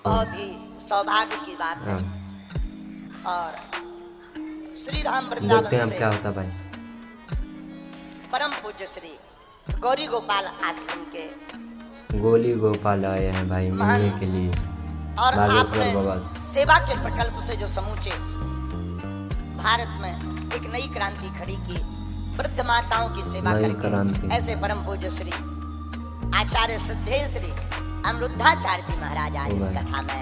बहुत ही सौभाग्य की बात है। और श्री धाम देखते वृंदावन हैं अब से क्या होता भाई। परम पूज्य श्री गौरी गोपाल आश्रम के गोली गोपाल आए हैं भाई मिलने के लिए और बागेश्वर बाबा आपने सेवा के प्रकल्प से जो समूचे भारत में एक नई क्रांति खड़ी की, वृद्ध माताओं की सेवा करके, ऐसे परम पूज्य श्री आचार्य सिद्धेश श्री अमृताचार्य जी महाराज आज इस कथा में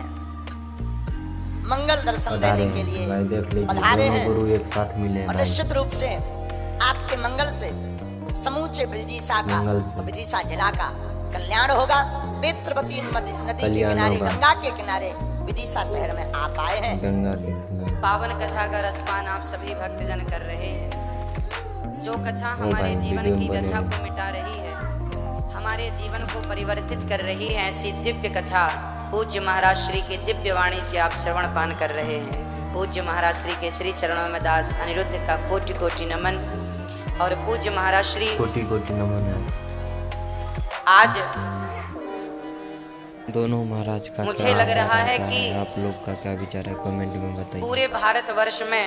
मंगल दर्शन देने के लिए पधारे हैं। गुरु एक साथ मिले और निश्चित रूप से आपके मंगल से समूचे विदिशा जिला का कल्याण होगा। वेत्रवती नदी के किनारे, गंगा के किनारे विदिशा शहर में आप आए हैं। गंगा के किनारे पावन कथा का रसपान आप सभी भक्तजन कर रहे हैं। जो कथा हमारे जीवन की व्यथा को मिटा रही है, हमारे जीवन को परिवर्तित कर रही है, ऐसी दिव्य कथा पूज्य महाराज श्री की दिव्य वाणी से आप श्रवण पान कर रहे हैं। पूज्य महाराज श्री के श्री चरणों में दास अनिरुद्ध का कोटि कोटि नमन। और पूज्य महाराज श्री कोटि कोटि नमन है। आज दोनों महाराज का मुझे लग रहा है कि आप लोग का क्या विचार है कमेंट में बताइए। पूरे भारतवर्ष में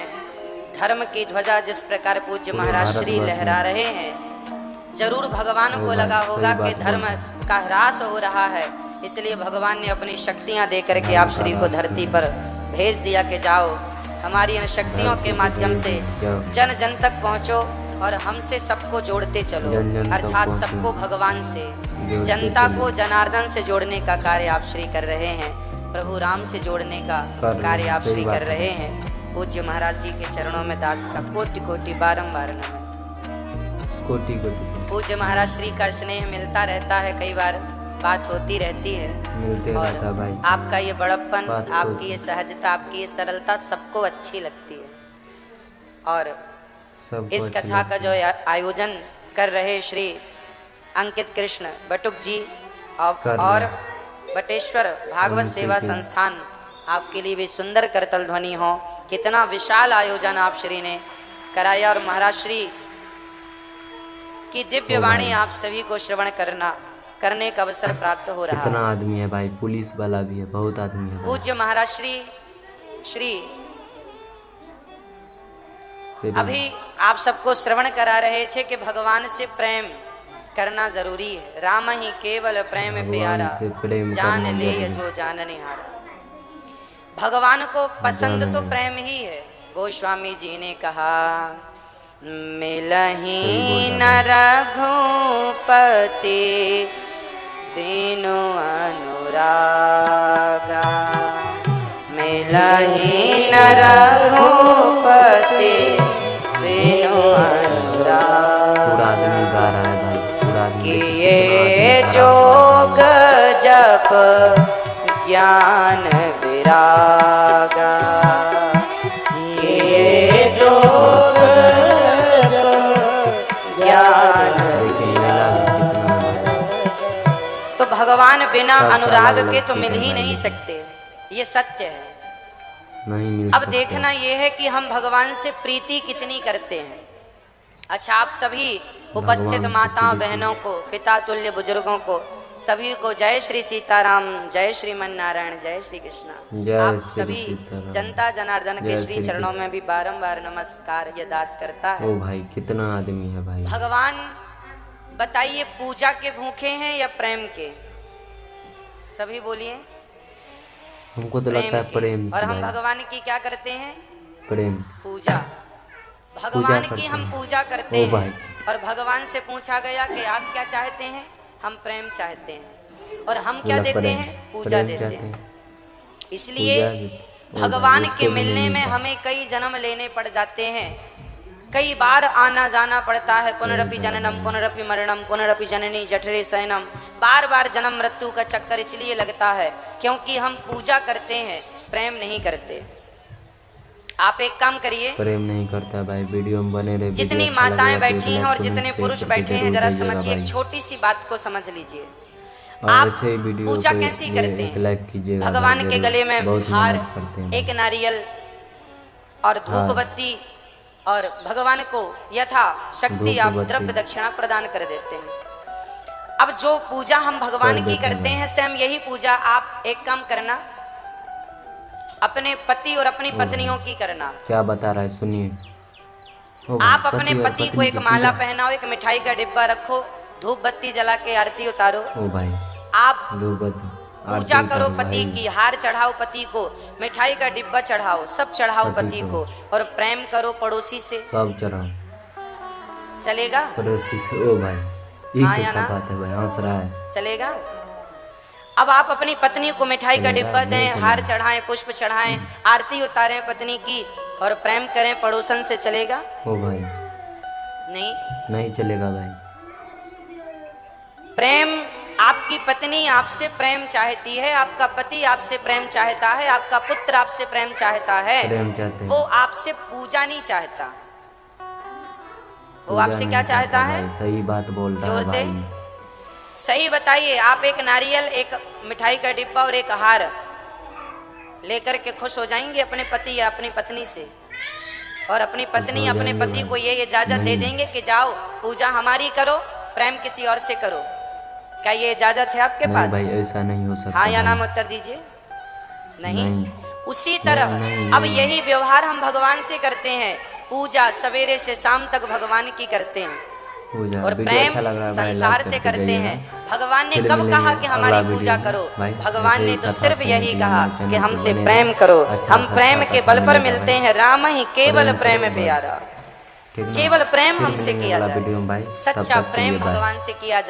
धर्म की ध्वजा जिस प्रकार पूज्य महाराज श्री लहरा रहे हैं, जरूर भगवान को लगा होगा कि धर्म का ह्रास हो रहा है, इसलिए भगवान ने अपनी शक्तियां दे करके आप श्री को धरती पर भेज दिया कि जाओ हमारी इन शक्तियों के माध्यम से जन जन तक पहुंचो और हमसे सबको जोड़ते चलो, अर्थात सबको भगवान से, जनता को जनार्दन से जोड़ने का कार्य आप श्री कर रहे हैं। प्रभु राम से जोड़ने का कार्य आप श्री कर रहे हैं। पूज्य महाराज जी के चरणों में दास का कोटि कोटि बारंबार नमन। कोटि कोटि पूज्य महाराज श्री का स्नेह मिलता रहता है, कई बार बात होती रहती है, मिलते और रहता भाई। आपका ये बड़प्पन, आपकी ये सहजता, आपकी ये सरलता सबको अच्छी लगती है। और इस कथा का जो आयोजन कर रहे श्री अंकित कृष्ण बटुक जी और बटेश्वर भागवत सेवा संस्थान, आपके लिए भी सुंदर करतल ध्वनि हो। कितना विशाल आयोजन आप श्री ने कराया और महाराज श्री की दिव्य वाणी आप सभी को श्रवण करने का अवसर प्राप्त हो रहा है। कितना आदमी है भाई, पुलिस वाला भी है, बहुत आदमी है। पूज्य महाराज श्री अभी आप सबको श्रवण करा रहे थे कि भगवान से प्रेम करना जरूरी है। राम ही केवल प्रेम प्यारा, जान ले जो जानने हारा। भगवान को पसंद तो प्रेम ही है। गोस्वामी जी ने कहा, मिलहि न रघुपति बिनु अनुरागा, मिलहि न रघुपति बिनु अनुरागा। किए जोग जप ज्ञान विरागा, किए जोग ज्ञान। तो भगवान बिना अनुराग के तो मिल ही नहीं सकते, ये सत्य है। नहीं मिल अब देखना ये है कि हम भगवान से प्रीति कितनी करते हैं। अच्छा, आप सभी उपस्थित माताओं बहनों को, पिता तुल्य बुजुर्गों को, सभी को जय श्री सीताराम, जय श्रीमन नारायण, जय श्री कृष्णा। आप सभी जनता जनार्दन के श्री चरणों में भी बारंबार नमस्कार ये दास करता है। ओ भाई कितना आदमी है भाई। भगवान बताइए, पूजा के भूखे हैं या प्रेम के? सभी बोलिए। हमको तो लगता है प्रेम से। और हम भगवान की क्या करते हैं? प्रेम, पूजा। भगवान की हम पूजा करते हैं। और भगवान से पूछा गया कि आप क्या चाहते हैं? हम प्रेम चाहते हैं। और हम क्या देते हैं? पूजा देते हैं। इसलिए भगवान के मिलने में हमें कई जन्म लेने पड़ जाते हैं, कई बार आना जाना पड़ता है। पुनरपि जननम पुनरपि मरणम पुनरपि जननी जठरे शयनम। बार बार जन्म मृत्यु का चक्कर इसलिए लगता है क्योंकि हम पूजा करते हैं, प्रेम नहीं करते। आप एक काम करिए, प्रेम नहीं करता भाई। वीडियो में बने रहे। जितनी माताएं बैठी हैं और जितने पुरुष बैठे हैं, जरा समझिए, एक छोटी सी बात को समझ लीजिए। आप पूजा कैसी करते हैं? भगवान के गले में हार, एक नारियल और धूप बत्ती, और भगवान को यथा शक्ति आप द्रव्य दक्षिणा प्रदान कर देते हैं। अब जो पूजा हम भगवान की करते हैं, सेम यही पूजा आप एक काम करना, अपने पति और अपनी पत्नियों की करना। क्या बता रहा है सुनिए। ओ भाई, आप अपने और पति को पत्नी एक की माला पूजा। पहनाओ, एक मिठाई का डिब्बा रखो, धूप बत्ती जला के आरती उतारो। ओ भाई आप धूपबत्ती पूजा आरती करो करो पति भाई। की, हार चढ़ाओ पति को, मिठाई का डिब्बा चढ़ाओ, सब चढ़ाओ पति पति को। को और प्रेम करो पड़ोसी से। सब चढ़ाओ चलेगा? पड़ोसी से। ओ भाई ये हाँ या कैसा ना? बात है भाई, हंस रहा है। चलेगा? अब आप अपनी पत्नी को मिठाई का चलेगा, डिब्बा नहीं दें, हार चलेगा। चढ़ाएं, पुष्प चढ़ाएं, आरती उतारें पत्नी की और प्रेम करें पड़ोसन से। चलेगा? ओ भाई नहीं। नहीं चलेगा भाई। प्रेम, आपकी पत्नी आपसे प्रेम चाहती है, आपका पति आपसे प्रेम चाहता है, आपका पुत्र आपसे प्रेम चाहता है, प्रेम चाहते हैं। वो आपसे पूजा नहीं चाहता। वो पूजा आपसे नहीं क्या चाहता है? भाई, सही बात बोल रहा जोर है से भाई। सही बताइए। आप एक नारियल, एक मिठाई का डिब्बा और एक हार लेकर के खुश हो जाएंगे अपने पति या अपनी पत्नी से, और अपनी पत्नी हो अपने जाएंगे पति भाई। को ये इजाजत दे नहीं। देंगे कि जाओ पूजा हमारी करो, प्रेम किसी और से करो। क्या ये इजाजत है आपके नहीं पास? भाई ऐसा नहीं हो सकता। हाँ या ना भाई। में उत्तर दीजिए। नहीं। नहीं। उसी तरह नहीं, अब नहीं। यही व्यवहार हम भगवान से करते हैं। पूजा सवेरे से शाम तक भगवान की करते हैं पूजा और वीडियो प्रेम अच्छा लग रहा है भाई, संसार लाइक से करके करते जाइएगा। हैं। भगवान ने फिर कब मिलेंगे कहा कि हमारी अगला पूजा वीडियो करो? में। भाई, भगवान ऐसे ने ही तो कथा सिर्फ सुनने यही के कहा लिए कि चैनल हमसे पे बने प्रेम रहें। करो। अच्छा हम सा प्रेम कथा के बल पर मिलेगा मिलते भाई। हैं, राम ही केवल प्रेम प्रेम करो बस। प्यारा। ठीक ना? केवल प्रेम फिर हमसे मिलेंगे किया अगला जाए। वीडियो में भाई। तब सच्चा तक के प्रेम लिए बाय। भगवान से किया जाए।